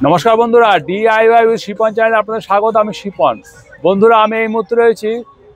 নমস্কার বন্ধুরা, DIY with Shipon চ্যানেলে আপনাদের স্বাগত। আমি শিপন। বন্ধুরা, আমি এই মুহূর্তে রয়েছি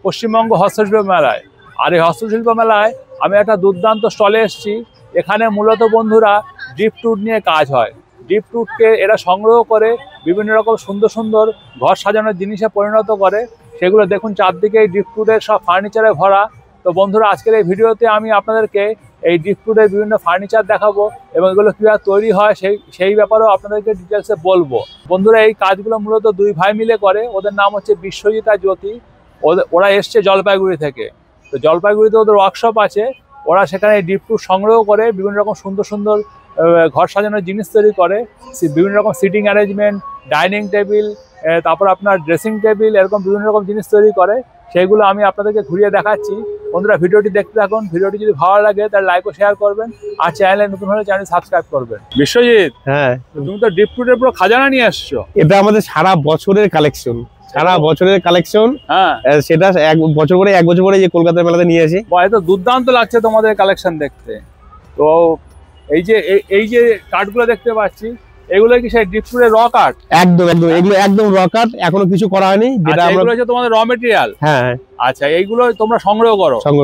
পশ্চিমবঙ্গ হস্তশিল্প মেলায়। আর এই হস্তশিল্প মেলায় আমি একটা দুর্দান্ত স্টলে এসেছি। এখানে মূলত বন্ধুরা ড্রিফটউড নিয়ে কাজ হয়। ড্রিফটউডকে এরা সংগ্রহ করে বিভিন্ন রকম সুন্দর সুন্দর ঘর সাজানোর জিনিসে পরিণত করে। সেগুলো দেখুন, চারদিকে এই ড্রিফটউডের সব ফার্নিচারে ভরা। তো বন্ধুরা, আজকের এই ভিডিওতে আমি আপনাদেরকে এই ড্রিফটউডের বিভিন্ন ফার্নিচার দেখাবো এবং এগুলো কীভাবে তৈরি হয় সেই ব্যাপারেও আপনাদেরকে ডিটেলসে বলবো। বন্ধুরা, এই কাজগুলো মূলত দুই ভাই মিলে করে। ওদের নাম হচ্ছে বিশ্বজিৎ আর জ্যোতি। ওরা এসছে জলপাইগুড়ি থেকে। তো জলপাইগুড়িতে ওদের ওয়ার্কশপ আছে। ওরা সেখানে ড্রিফটউড সংগ্রহ করে বিভিন্ন রকম সুন্দর সুন্দর ঘর সাজানোর জিনিস তৈরি করে। বিভিন্ন রকম সিটিং অ্যারেঞ্জমেন্ট, ডাইনিং টেবিল, তারপর আপনার ড্রেসিং টেবিল, এরকম বিভিন্ন রকম জিনিস তৈরি করে। সেইগুলো আমি আপনাদেরকে ঘুরিয়ে দেখাচ্ছি। বন্ধুরা, ভিডিওটি দেখতে থাকুন। ভিডিওটি যদি ভালো লাগে তাহলে লাইক ও শেয়ার করবেন, আর চ্যানেলে নতুন হলে চ্যানেল সাবস্ক্রাইব করবেন। বিশ্বজিৎ, হ্যাঁ, তুমি তো ড্রিফটউডের পুরো খাজানা নিয়ে আসছো। এটা আমাদের সারা বছরের কালেকশন। হ্যাঁ, সেটা এক বছর করে যে কলকাতার মেলাতে নিয়ে আসি। তো দুর্দান্ত লাগছে তোমাদের কালেকশন দেখতে। তো এই যে কাঠগুলো দেখতে পাচ্ছি, এগুলো কি সেই ড্রিফটউডের র কাঠ? একদম এগুলো একদম র কাঠ, এখনো কিছু করা হয়নি। যেটা এগুলো হচ্ছে তোমাদের র মেটেরিয়াল। হ্যাঁ, আচ্ছা, এইগুলো তোমরা সংগ্রহ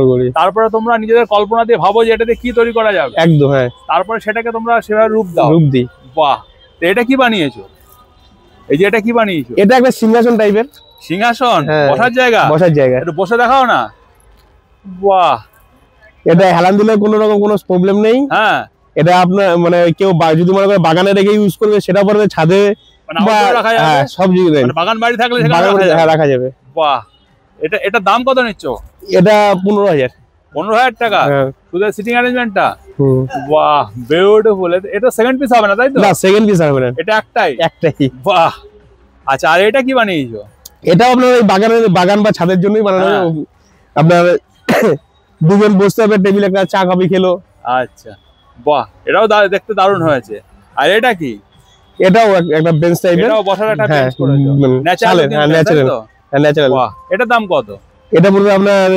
করি, তারপরে তোমরা নিজেদের কল্পনা দিয়ে ভাবো যে এটাতে কি তৈরি করা যাবে। একদম, হ্যাঁ, তারপরে সেটাকে তোমরা সেভাবে রূপ দিই। বাহ, তো এটা কি বানিয়েছো? এই যে এটা কি বানিয়েছো? এটা একটা সিংহাসন টাইপের। সিংহাসন, বসার জায়গা। একটু বসে দেখাও না। বাহ, এটা হেলান দিলে কোনো রকম কোনো প্রবলেম নেই। হ্যাঁ, এটা আপনার মানে কেউ যদি মনে করে বাগানে রেখে ইউজ করবে, সেটা পরে ছাদে সব জায়গায়, বাগান বাড়ি থাকলে রাখা যাবে। বাহ, এটার দাম কত নিচ্ছ? এটা 15,000। 15,000 টাকা শুধু সিটিং অ্যারেঞ্জমেন্টটা? বাহ, বিউটিফুল। এটা সেকেন্ড পিস হবে না, তাই তো? না, সেকেন্ড পিস হবে না, এটা একটাই। বাহ, আচ্ছা, আর এটা কি বানিয়েছো? এটা আপনার ওই বাগান বা ছাদের জন্যই বানানো। আপনার দুজন বসতে হবে, টেবিলে একটা চা কফি খেলো। আচ্ছা, বাহ, এটাও দেখতে দারুণ হয়েছে। আর এটা কি? এটাও একটা বেঞ্চ টাইপের। এটাও বসার একটা বেঞ্চ করেছো, ন্যাচারাল। বাহ, এটার দাম কত? এটা পড়বে আপনার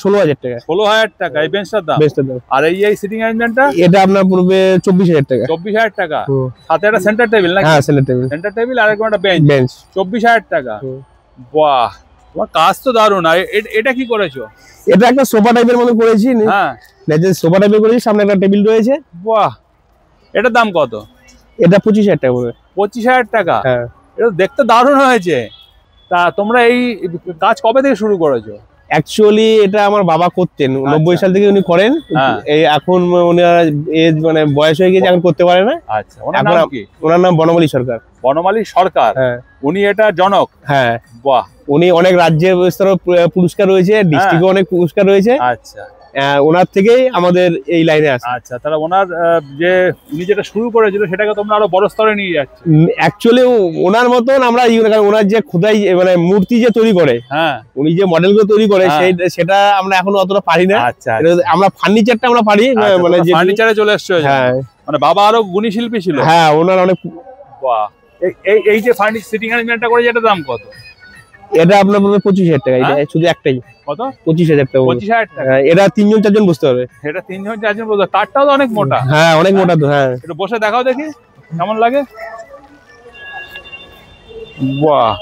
16,000 টাকা। 16,000 টাকা এই বেঞ্চটার দাম। আর এই সিটিং অ্যারেঞ্জমেন্টটা? এটা আপনার পড়বে 24,000 টাকা। 24,000 টাকা। সাথে একটা সেন্টার টেবিল নাকি? হ্যাঁ, সেন্টার টেবিল আর একটা বেঞ্চ। 24,000 টাকা। বাহ, তোমার কাজ তো দারুণ। আর এটা কি করেছো? এটা একটা সোফা টাইপের মতো করেছি। হ্যাঁ, সোফা টাইপের করেছি, সামনে একটা টেবিল রয়েছে। বাহ, এটার দাম কত? এটা 25,000 টাকা পড়বে। 25,000 টাকা? হ্যাঁ, এটা দেখতে দারুণ হয়েছে। তা তোমরা এই কাজ কবে থেকে শুরু করেছো? অ্যাকচুয়ালি এটা আমার বাবা করতেন, 90 সাল থেকে উনি করেন। এই এখন ওনার এজ মানে বয়স হয়ে গেছে, এখন করতে পারে না। আচ্ছা, ওনার নাম কি? ওনার নাম বনমালী সরকার। বনমালী সরকার? হ্যাঁ, উনি এটা জনক? হ্যাঁ। বাহ, উনি অনেক রাজ্যের পুরস্কার রয়েছে, ডিস্ট্রিক্টে অনেক পুরস্কার রয়েছে। আচ্ছা, ওনার থেকেই আমাদের এই লাইনে আছে। আচ্ছা, তাহলে ওনার যে উনি যেটা শুরু করেছিল সেটাকে তোমরা আরো বড় স্তরে নিয়ে যাচ্ছ। অ্যাকচুয়ালি ওনার মতন আমরা ওনার যে খোদাই মানে মূর্তি যে তৈরি করে, হ্যাঁ, উনি যে মডেলগুলো তৈরি করে, সেটা আমরা এখনো অতটা পারি না। আচ্ছা, আমরা ফার্নিচারটা আমরা পারি, মানে যে ফার্নিচারে চলে এসেছে। হ্যাঁ, মানে বাবা আরো গুণী শিল্পী ছিল। হ্যাঁ, ওনার অনেক। বাহ, এই যে ফার্নিচার সিটিং অ্যারেঞ্জমেন্টটা করে, এটার দাম কত? এটা আপনার 25,000 টাকা। এটা শুধু একটাই। কত? 25,000 টাকা। 25,000 টাকা। এটা 3-4 জন বসতে হবে। এটা 3-4 জন বসতে। কাঠটাও তো অনেক মোটা। হ্যাঁ, অনেক মোটা তো। হ্যাঁ, একটু বসে দেখাও দেখি কেমন লাগে। বাহ,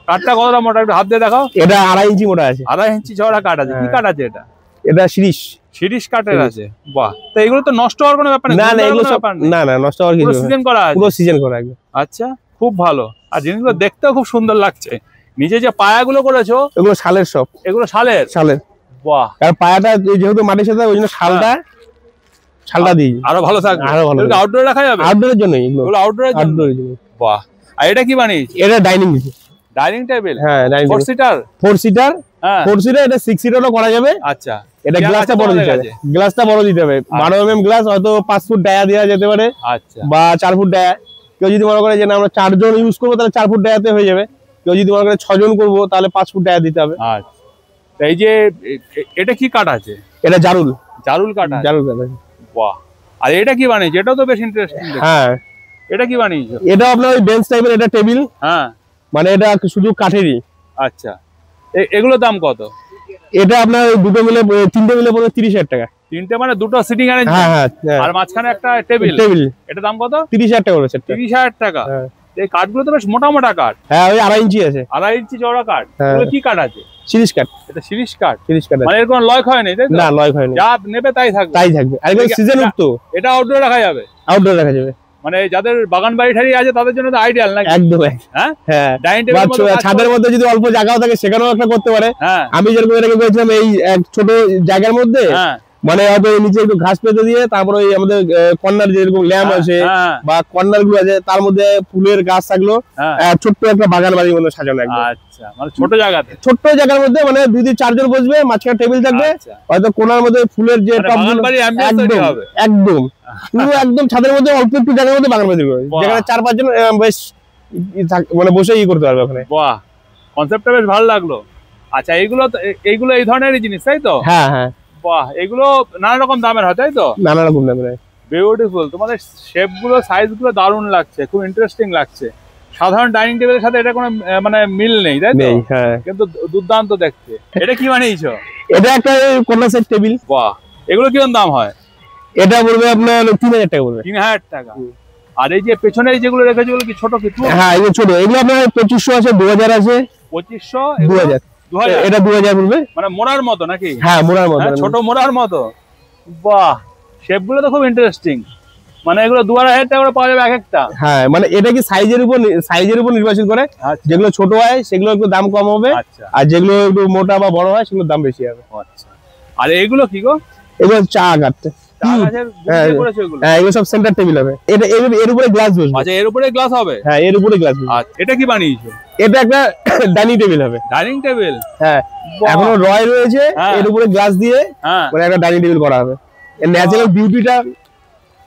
কাঠটা কতটা মোটা? একটু হাত দিয়ে দেখাও। এটা 2.5 ইঞ্চি মোটা আছে। 2.5 ইঞ্চি চওড়া কাঠ আছে। কি কাঠ আছে এটা? এটা শিরিষ কাঠের আছে। বাহ, তো এগুলো তো নষ্ট হওয়ার কোনো ব্যাপার না? না, এগুলো না, নষ্ট হওয়ার কিছু না। সিজন করা আছে? পুরো সিজন করা একদম। আচ্ছা, খুব ভালো। আর জিনিসগুলো দেখতেও খুব সুন্দর লাগছে। নিচে যে পায়াগুলো করেছো, এগুলো শালের সব। এগুলো শালের? বাহ, আর পায়াটা যেহেতু মাটির সাথে, ওই জন্য শালটা দিই, আরো ভালো থাকবে। আরো ভালো। আউটডোরে রাখা যাবে? আউটডোরের জন্য এগুলো। আউটডোরের জন্য। বাহ, আর এটা কি বানিয়েছো? এটা ডাইনিং টেবিল। হ্যাঁ, 4 সিটার। 4 সিটার। হ্যাঁ, 4 সিটার। এটা 6 সিটারও করা যাবে। আচ্ছা, এটা গ্লাসটা বড় দিতে হবে। আচ্ছা। 12 mm গ্লাস, হয়তো 5 ফুট ডায়া দেওয়া যেতে পারে। আচ্ছা, বা 4 ফুট ডায়া। কেউ যদি মনে করে যে না আমরা 4 জন ইউজ করবো, তাহলে 4 ফুট ডায়াতে হয়ে যাবে। কেউ যদি মনে করে 6 জন করবো, তাহলে 5 ফুট ডায়া দিতে হবে। আচ্ছা, এই যে এটা কি কাঠ আছে? এটা জারুল কাঠ আছে। বাহ, আর এটা কি বানিয়েছো? এটাও তো বেশ ইন্টারেস্টিং। হ্যাঁ, এটা কি বানিয়েছো? এটা আপনার ওই বেঞ্চ টাইপের। এটা টেবিল। হ্যাঁ, মানে এটা শুধু কাঠেরই। আচ্ছা, এগুলোর দাম কত? এটা আপনার তিনটে মিলে পড়বে 30,000 টাকা। তিনটে মানে দুটো সিটিং অ্যারেঞ্জমেন্ট? হ্যাঁ, আর মাঝখানে একটা টেবিল। টেবিল। এটা দাম কত? 30,000 টাকা পড়বে। 30,000 টাকা। এই কাঠগুলো তো বেশ মোটা মোটা কাঠ। হ্যাঁ ওই 2.5 ইঞ্চি আছে। 2.5 ইঞ্চি চওড়া কাঠ। হ্যাঁ। এগুলো কি কাঠ আছে? শিরিষ কাঠ। এটা শিরিষ কাঠ। শিরিষ কাঠ মানে এর কোনো লয় ক্ষয় নেই তাই তো? না লয় ক্ষয় নেই, যা নেবে তাই থাকবে। তাই থাকবে। আর এগুলো সিজন উঠত। এটা আউটডোরে রাখা যাবে? আউটডোরে রাখা যাবে। মানে যাদের বাগান বাড়ি ঠাড়ি আছে তাদের জন্য তো আইডিয়াল নাকি? একদম। হ্যাঁ হ্যাঁ ডাইনিং টেবিলের মতো ছাদের মধ্যে যদি অল্প জায়গাও থাকে সেখানেও একটা করতে পারে। হ্যাঁ আমি যেরকম এটাকে বলছিলাম এই এক ছোট জায়গার মধ্যে হ্যাঁ মানে হয়তো নিচে একটু ঘাস পেতে দিয়ে তারপরে ওই আমাদের কর্নার যেরকম ল্যাম্প আছে বা কর্নার গুলো আছে তার মধ্যে ফুলের গাছ থাকলো, ছোট্ট একটা বাগান বাড়ির মধ্যে সাজানো একদম। আচ্ছা মানে ছোট জায়গাতে, ছোট্ট জায়গার মধ্যে মানে 2-4 জন বসবে, মাঝখানে টেবিল থাকবে, হয়তো কোনার মধ্যে ফুলের যে বাগান বাড়ি অ্যাম্বিয়েন্স তৈরি হবে একদম পুরো একদম ছাদের মধ্যে অল্প একটু জায়গার মধ্যে বাগান বাড়ি তৈরি হবে, যেখানে 4-5 জন বেশ মানে বসে করতে পারবে ওখানে। বাহ কনসেপ্টটা বেশ ভালো লাগলো। আচ্ছা এইগুলো এই ধরনেরই জিনিস তাই তো? হ্যাঁ হ্যাঁ। বাহ এগুলো নানা রকম দামের হয় তাই তো? নানা রকম দামের। বিউটিফুল, তোমাদের শেপ গুলো সাইজ গুলো দারুণ লাগছে, খুব ইন্টারেস্টিং লাগছে। সাধারণ ডাইনিং টেবিলের সাথে এটা কোনো মানে মিল নেই তাই তো? হ্যাঁ কিন্তু দুর্দান্ত দেখতে। এটা কি বানিয়েছো? এটা একটা কর্নার সেট টেবিল। বাহ এগুলো কিরকম দাম হয়? এটা পড়বে আপনার 3000 টাকা পড়বে। 3000 টাকা। আর এই যে পেছনে যেগুলো রেখেছো এগুলো কি ছোট কিছু? হ্যাঁ এগুলো ছোট, এগুলো আপনার 2500 আছে, 2000 আছে। 2500 2000 এটা 2000 পড়বে। মানে মোড়ার মতো নাকি? হ্যাঁ মোড়ার মতো, ছোট মোড়ার মতো। বাহ শেপ গুলো তো খুব ইন্টারেস্টিং। মানে এগুলো 2500 টাকা করে পাওয়া যাবে এক একটা? হ্যাঁ মানে এটা কি সাইজের উপর নির্বাচন করে। যেগুলো ছোট হয় সেগুলো একটু দাম কম হবে, আর যেগুলো একটু মোটা বা বড় হয় সেগুলোর দাম বেশি হবে। আচ্ছা আর এগুলো কি গো? এগুলো চা কাটতে। হ্যাঁ এগুলো সব সেন্টার টেবিল হবে। এটা এর উপরে গ্লাস বসবে। আচ্ছা এর উপরে গ্লাস হবে? হ্যাঁ এর উপরে গ্লাস বসবে। আচ্ছা এটা কি বানিয়েছো? এটা একটা ডাইনিং টেবিল হবে। Dining table? হ্যাঁ এখনো রয় রয়েছে, এর উপরে গ্লাস দিয়ে মানে একটা ডাইনিং টেবিল করা হবে। এর ন্যাচারাল বিউটিটা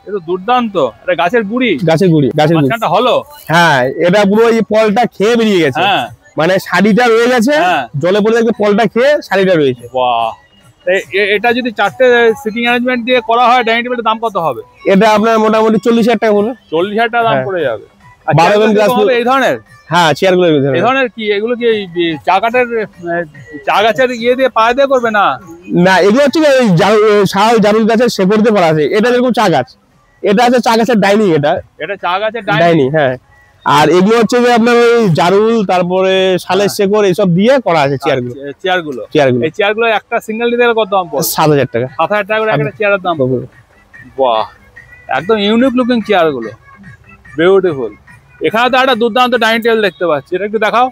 এটা দুর্দান্ত। এটা গাছের গুড়ি? গাছের গুড়ি মাঝখানটা হলো? হ্যাঁ এটা পুরো এই ফলটা খেয়ে বেরিয়ে গেছে। মানে শাড়িটা রয়ে গেছে, জলে পড়ে দেখবে ফলটা খেয়ে শাড়িটা রয়েছে। বাহ এটা যদি 4টে সিটিং অ্যারেঞ্জমেন্ট দিয়ে করা হয় ডাইনিং টেবিলের দাম কত হবে? এটা আপনার মোটামুটি 40,000 টাকা পড়বে। 40,000 টাকা দাম পড়ে যাবে। 12 গ্লাস হবে এই ধরনের? হ্যাঁ চেয়ারগুলো এই ধরনের কি এগুলো কি চা কাঠের চা গাছের দিয়ে পায়ে দিয়ে করবে? না না এগুলো হচ্ছে শাল জারুল গাছের শেকড় দিয়ে করা আছে। এটা যেরকম চা গাছ, এটা আছে চা গাছের ডাইনিং। এটা চা গাছের ডাইনিং। হ্যাঁ আর এগুলো হচ্ছে যে আপনার ওই জারুল তারপরে শালের শেকড় এইসব দিয়ে করা আছে চেয়ারগুলো। এই চেয়ারগুলো একটা সিঙ্গেল নিতে গেলে কত দাম পড়বে? 7,000 টাকা। 7,000 টাকা করে একটা চেয়ারের দাম পড়বে। বাহ একদম ইউনিক লুকিং চেয়ারগুলো, বিউটিফুল। এখানে তো একটা দুর্দান্ত ডাইনিং টেবিল দেখতে পাচ্ছি, এটা একটু দেখাও।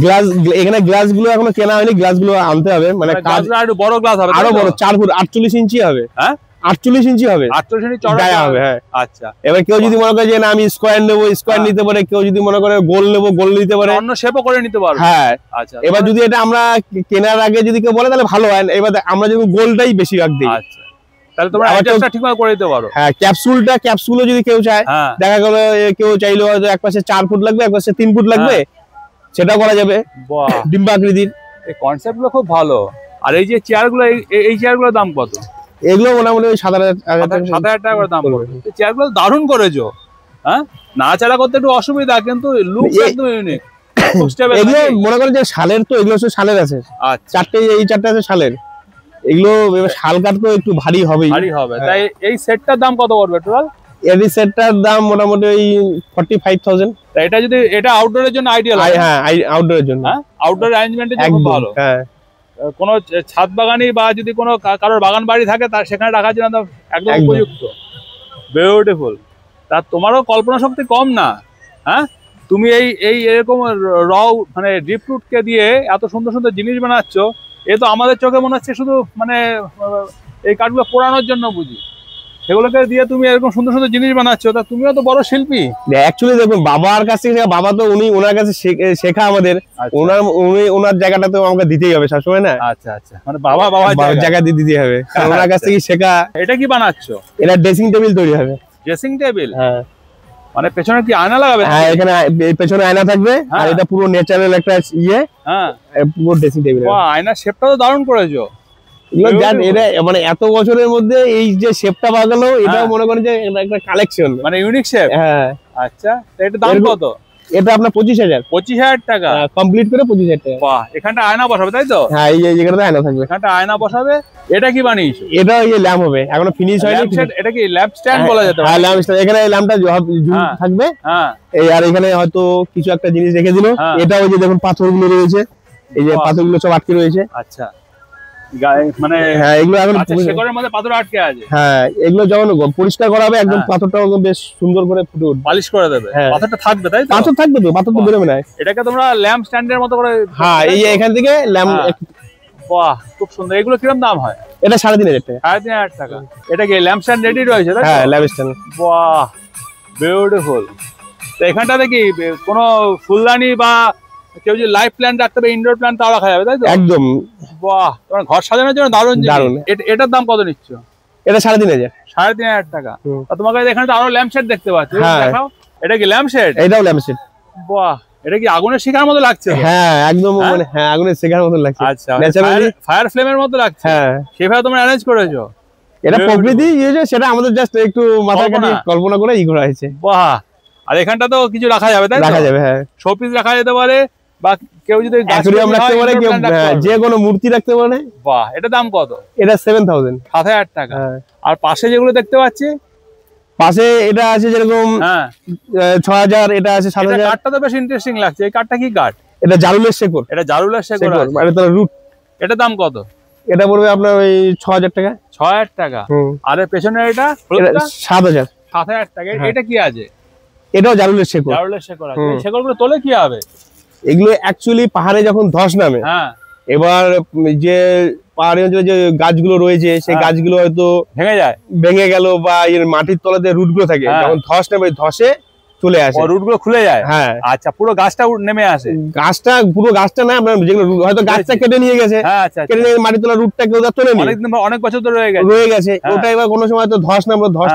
গ্লাস এখানে গ্লাসগুলো এখনো কেনা হয়নি, গ্লাসগুলো আনতে হবে। মানে আরো বড় গ্লাস হবে, আরো বড় 4 ফুট 48 ইঞ্চি হবে। হ্যাঁ 48 ইঞ্চি হবে, 48 ইঞ্চি চওড়া হবে। হ্যাঁ আচ্ছা এবার কেউ যদি মনে করে যে না আমি স্কয়ার নেবো, স্কয়ার নিতে পারে। কেউ যদি মনে করে গোল নেবো, গোল নিতে পারে। অন্য শেপও করে নিতে পারবে। হ্যাঁ আচ্ছা এবার যদি এটা আমরা কেনার আগে যদি কেউ বলে তাহলে ভালো হয়। এবার আমরা যদি গোলটাই বেশি রাখ দিই, আচ্ছা তাহলে তোমরা অ্যাডজাস্টটা ঠিকভাবে করে দিতে পারো। হ্যাঁ ক্যাপসুলও যদি কেউ চায়, দেখা গেল কেউ চাইলো হয়তো এক পাশে 4 ফুট লাগবে, এক পাশে 3 ফুট লাগবে, সেটাও করা যাবে। বাহ ডিম্বাকৃতির। এই কনসেপ্টগুলো খুব ভালো। আর এই যে চেয়ারগুলো, এই চেয়ারগুলোর দাম কত? এগুলো মোটামুটি 7,000 টাকা করে দাম পড়বে। এই চেয়ারগুলো দারুণ করেছো। হ্যাঁ নাড়াচাড়া করতে একটু অসুবিধা, কিন্তু লুক একদম ইউনিক। এগুলো মনে করেন যে শালের, তো এগুলো হচ্ছে শালের আছে। আচ্ছা এই 4টে আছে শালের। এগুলো শাল কাঠ তো একটু ভারী হবে। তাই এই সেটটার দাম কত পড়বে টোটাল? এই সেটটার দাম মোটামুটি ওই 45,000। তাই এটা আউটডোরের জন্য আইডিয়াল। হ্যাঁ আউটডোরের জন্য, আউটডোর অ্যারেঞ্জমেন্টের জন্য খুব ভালো। হ্যাঁ কোনো ছাদ বাগানি বা যদি কোনো কারোর বাগান বাড়ি থাকে তার সেখানে রাখার জন্য একদম উপযুক্ত। বিউটিফুল। তা তোমারও কল্পনা শক্তি কম না। হ্যাঁ তুমি এই এরকম মানে ড্রিপ ফ্রুটকে দিয়ে এত সুন্দর সুন্দর জিনিস বানাচ্ছ। এ তো আমাদের চোখে মনে হচ্ছে শুধু মানে এই কাঠগুলো পোড়ানোর জন্য বুঝি, সেগুলোকে দিয়ে তুমি এরকম সুন্দর সুন্দর জিনিস বানাচ্ছ। তা তুমিও তো বড় শিল্পী। অ্যাকচুয়ালি দেখুন বাবার কাছ থেকে, বাবা তো ওনার কাছে শেখা আমাদের। ওনার জায়গাটা তো আমাকে দিতেই হবে সবসময় না। আচ্ছা আচ্ছা মানে বাবার জায়গা দিতে হবে, ওনার কাছ থেকে শেখা। এটা কি বানাচ্ছ? এটা ড্রেসিং টেবিল তৈরি হবে। Dressing table? হ্যাঁ মানে পেছনে কি আয়না লাগাবে? হ্যাঁ এখানে পেছনে আয়না থাকবে, আর এটা পুরো ন্যাচারাল একটা হ্যাঁ পুরো ড্রেসিং টেবিল। বাহ আয়নার শেপটা তো দারুণ করেছো। এটা মানে এত বছরের মধ্যে এই যে শেপটা পাওয়া গেল, এটাও মনে করেন যে একটা কালেকশন, মানে ইউনিক শেপ। হ্যাঁ আচ্ছা এটা দাম কত? এটা আপনার 25,000। 25,000 টাকা কমপ্লিট করে 25,000 টাকা। বাহ, এখানটা আয়না বসাবে তাই তো? হ্যাঁ, এই জায়গাটাতে আয়না থাকবে, এখানটা আয়না বসাবে। এটা কি বানিয়েছো? এটা এই ল্যাম্প হবে, এখনো ফিনিশ হয়নি। এটা কি ল্যাম্প স্ট্যান্ড বলা যেতে পারে? হ্যাঁ, ল্যাম্প স্ট্যান্ড। এখানে এই ল্যাম্পটা থাকবে। হ্যাঁ, এই আর এখানে হয়তো কিছু একটা জিনিস রেখে দিল। এটা ওই যে দেখুন পাথরগুলো রয়েছে, এই যে পাথরগুলো সব আটকে রয়েছে। আচ্ছা, মানে হ্যাঁ, এগুলো এখন শেকড়ের মধ্যে পাথর আটকে আছে। হ্যাঁ, এগুলো যখন পরিষ্কার করা হবে একদম পাথরটা বেশ সুন্দর করে ফুটে উঠবে, পালিশ করে দেবে। পাথরটা থাকবে তাই তো? পাথর থাকবে তো, পাথর তো বেরোবে না। এটাকে তোমরা ল্যাম্প স্ট্যান্ডের মতো করে। হ্যাঁ, এই এখান থেকে ল্যাম্প। বাহ, খুব সুন্দর। এগুলো কিরকম দাম হয়? এটা 3,500 টাকা। 3,500 টাকা। এটা কি ল্যাম্প স্ট্যান্ড রেডি রয়েছে তাই তো? হ্যাঁ, ল্যাম্প স্ট্যান্ড। বাহ, বিউটিফুল। তো এখানটাতে কি কোনো ফুলদানি বা কেউ যদি লাইভ প্ল্যান্ট রাখতে হবে, ইনডোর প্ল্যান্ট তাও রাখা যাবে তাই তো? একদম। বাহ, তোমার ঘর সাজানোর জন্য দারুণ দারুণ। এটার দাম কত নিচ্ছ? এটা 3,500। 3,500 টাকা। আর তোমাকে এখানে তো আরো ল্যাম্প শেড দেখতে পাচ্ছি, দেখাও। এটা কি ল্যাম্প শেড? এটাও ল্যাম্প শেড। বাহ, এটা কি আগুনের শিখার মতো লাগছে? হ্যাঁ, একদম। মানে হ্যাঁ, আগুনের শিখার মতো লাগছে। আচ্ছা, ফায়ার ফ্লেমের মতো লাগছে। হ্যাঁ, সেভাবে তোমরা অ্যারেঞ্জ করেছো। এটা প্রকৃতি ইয়েছে, সেটা আমাদের জাস্ট একটু মাথায় কাটিয়ে কল্পনা করে করা হয়েছে। বাহ, আর এখানটা তো কিছু রাখা যাবে তাই তো? রাখা যাবে, হ্যাঁ। শোপিস রাখা যেতে পারে, বা কেউ যদি অ্যাকুরিয়াম রাখতে পারে, কেউ যে কোনো মূর্তি রাখতে পারে। বাহ, এটা দাম কত? এটা 7,000। 7,000 টাকা। আর পাশে যেগুলো দেখতে পাচ্ছি, পাশে এটা আছে যেরকম 6,000, এটা আছে 7,000। কাঠটা তো বেশ ইন্টারেস্টিং লাগছে। এই কাঠটা কি কাঠ? এটা জারুলের শেকড়। এটা জারুলের শেকড়। মানে তার রুট। এটা দাম কত? এটা পড়বে আপনার ওই 6,000 টাকা। 6,000 টাকা। আর এর পেছনে এটা 7,000। 7,000 টাকা। এটা কি আছে? এটাও জারুলের শেকড়। জারুলের শেকড় আছে। এই শেকড়গুলো তোলে কি হবে? এগুলো অ্যাকচুয়ালি পাহাড়ে যখন ধস নামে, এবার যে পাহাড়ি অঞ্চলে যে গাছগুলো রয়েছে সেই গাছগুলো হয়তো ভেঙে গেল, বা এর মাটির তলাতে রুট গুলো থাকে, যখন ধস নামে ধসে চলে আসে, রুট গুলো খুলে যায়। হ্যাঁ, আচ্ছা, পুরো গাছটা নেমে আসে? পুরো গাছটা না, আপনার যেগুলো হয়তো গাছটা কেটে নিয়ে গেছে, কেটে নিয়ে মাটির তলা রুটটা কেউ তোলে নি, অনেক বছর তো রয়ে গেছে। ওটা এবার কোনো সময় তো ধস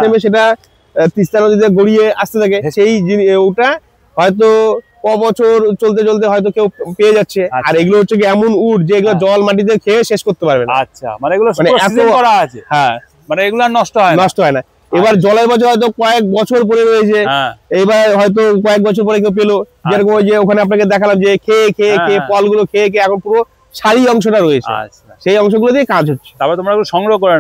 নেমে সেটা তিস্তা নদীতে গড়িয়ে আসতে থাকে। সেই ওটা হয়তো বছর চলতে চলতে হয়তো কেউ পেয়ে যাচ্ছে। আর এগুলো হচ্ছে কি এমন উড যে এগুলো জল মাটিতে খেয়ে শেষ করতে পারবে না। আচ্ছা, মানে এগুলো এত করা আছে। হ্যাঁ, মানে এগুলো নষ্ট হয় না। এবার জলের বছর হয়তো কয়েক বছর পরে রয়েছে, এবার হয়তো কয়েক বছর পরে কেউ পেলো, যেরকম ওই যে ওখানে আপনাকে দেখালাম যে খেয়ে ফলগুলো খেয়ে এখন পুরো সারি অংশটা রয়েছে, সেই অংশগুলো দিয়ে কাজ হচ্ছে। তারপরে তোমরা এগুলো সংগ্রহ করে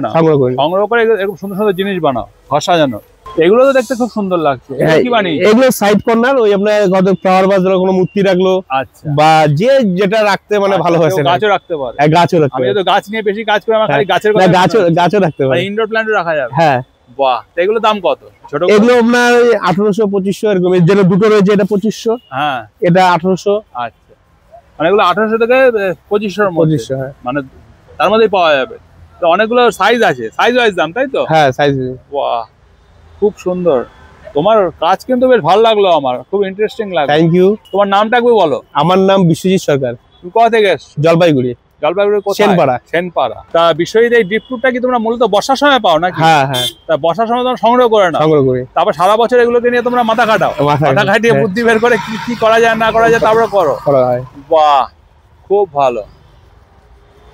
এরকম সুন্দর সুন্দর জিনিস বানাও, ঘর সাজানো। এগুলো তো দেখতে খুব সুন্দর লাগছে। কি বানিয়ে? এগুলো সাইড কর্নার, ওই আপনার হয়তো ফ্লাওয়ার ভাস কোনো মূর্তি রাখলো, আচ্ছা, বা যে যেটা রাখতে মানে ভালো হয়, গাছও রাখতে পারে। গাছও রাখতে পারে। আমি তো গাছ নিয়ে বেশি কাজ করি, আমার খালি গাছের কথা। গাছও রাখতে পারে, ইনডোর প্ল্যান্টও রাখা যাবে। হ্যাঁ। বাহ, এগুলো দাম কত? ছোট এগুলো আপনার 1800-2500 এরকম। যেটা দুটো রয়েছে এটা 2500, হ্যাঁ, এটা 1800। আচ্ছা, মানে এগুলো 1800 থেকে 2500 এর মধ্যে, মানে তার মধ্যেই পাওয়া যাবে। তো অনেকগুলো সাইজ আছে, সাইজ ওয়াইজ দাম তাই তো? হ্যাঁ, সাইজ। বাহ, খুব সুন্দর। তোমার কাজ কিন্তু বেশ ভালো লাগলো, আমার খুব ইন্টারেস্টিং লাগলো। Thank you. তোমার নামটা একবার বলো। আমার নাম বিশ্বজিৎ সরকার। তুমি কোথা থেকে এসেছো? জলপাইগুড়ি। সেনপাড়া। তা বিশ্বজিৎ, এই ড্রিপ ফ্রুটটা কি তোমরা মূলত বর্ষার সময় পাও নাকি? হ্যাঁ। তা বর্ষার সময় তোমরা সংগ্রহ করে তারপর সারা বছর এগুলোকে নিয়ে তোমরা মাথা খাটিয়ে বুদ্ধি বের করে কি করা যায় না করা যায় তারপরে করো। বাহ, খুব ভালো।